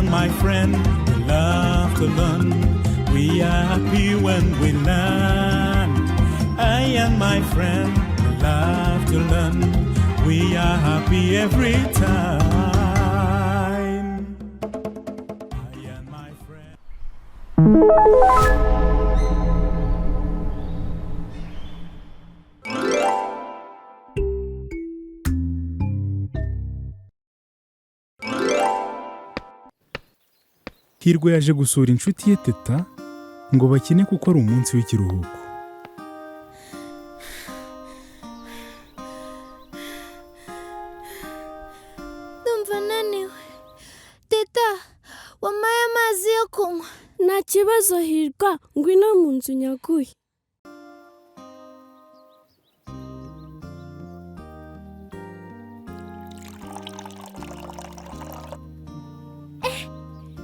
and my friend, we love to learn. We are happy when we learn. I and my friend, we love to learn. We are happy every time. I and my friend. Hirwa yaje gusura inshuti ye Teta ngo bakine kuko ari umunsi w'ikiruhuko. Ndumva naniwe. Teta, wampaye amazi yo kunywa? Nta kibazo Hirwa, ngwino mu nzu nyaguye.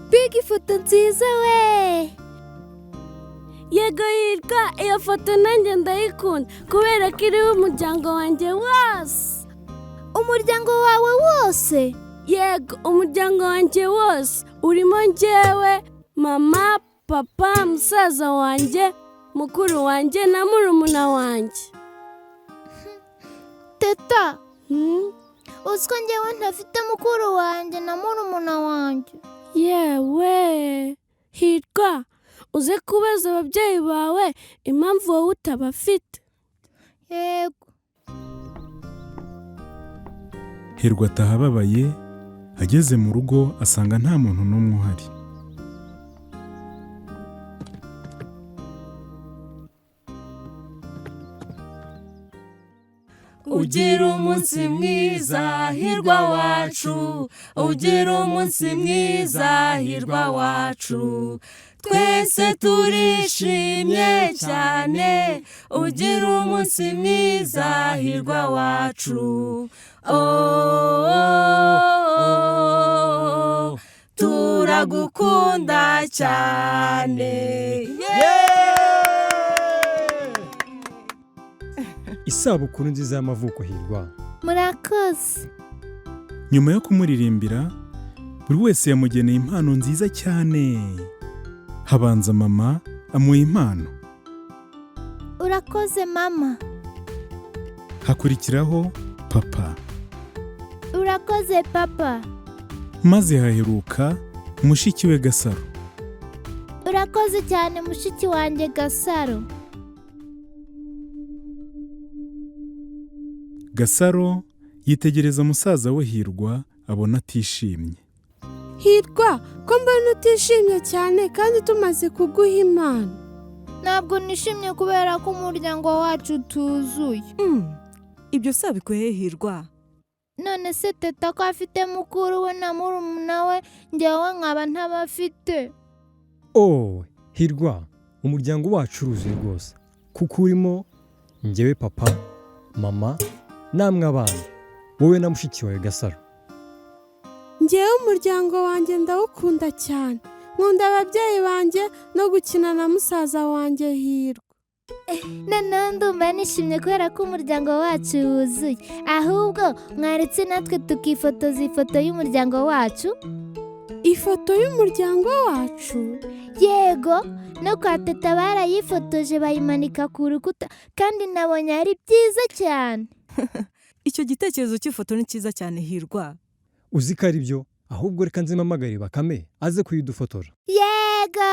Mbega ifoto nziza we! Yego Hirwa, iyo foto nanjye ndayikunda kubera ko iriho umuryango wanjye wose. Umuryango wawe wose? Yego, umuryango wanjye wose urimo njyewe, mama, papa, musaza wanjye, mukuru wanjye na murumuna wanjye. Teta, uzi ko njyewe ntafite mukuru wanjye na murumuna wanjye? Yewe Hirwa, uze kubaza ababyeyi bawe impamvu wowe utabafite. Yego. Hirwa ataha ababaye, ageze mu rugo asanga nta muntu n'umwe uhari. Ugira umunsi mwiza Hirwa wacu, ugira umunsi mwiza Hirwa wacu, twese turishimye cyane, ugira umunsi mwiza Hirwa wacu. Turagukunda cyane. Isabukuru nziza y'amavuko Hirwa. Murakoze. Nyuma yo kumuririmbira, buri wese yamugeneye impano nziza cyane. Habanza mama amuha impano. Urakoze mama. Hakurikiraho papa. Urakoze papa. Maze haheruka mushiki we Gasaro. Urakoze cyane mushiki wanjye Gasaro. Gasaro yitegereza musaza we Hirwa abona atishimye. Hirwa, ko mbona utishimye cyane kandi tumaze kuguha impano. Ntabwo nishimye kubera ko umuryango wacu utuzuye. Ibyo sabikuye Hirwa. None se Teta ko afite mukuru we na murumuna we, njyewe nkaba ntabafite. Hirwa, umuryango wacu uruzuye rwose kuko urimo njyewe, papa, mama, namwe abana, wowe na mushiki wawe Gasaro. Njyewe umuryango wanjye ndawukunda cyane, nkunda ababyeyi banjye no gukina na musaza wanjye Hirwa. Noneho ndumva nishimye kubera ko umuryango wacu wuzuye. Ahubwo mwaretse natwe tukifotoza ifoto y'umuryango wacu? Ifoto y'umuryango wacu? Yego, no kwa Teta barayifotoje bayimanika ku rukuta kandi nabonye ari byiza cyane. Icyo gitekerezo cy'ifoto ni cyiza cyane Hirwa. Uzi ko ari byo, ahubwo reka nzimamagare Bakame aze kuyidufotora. Yego.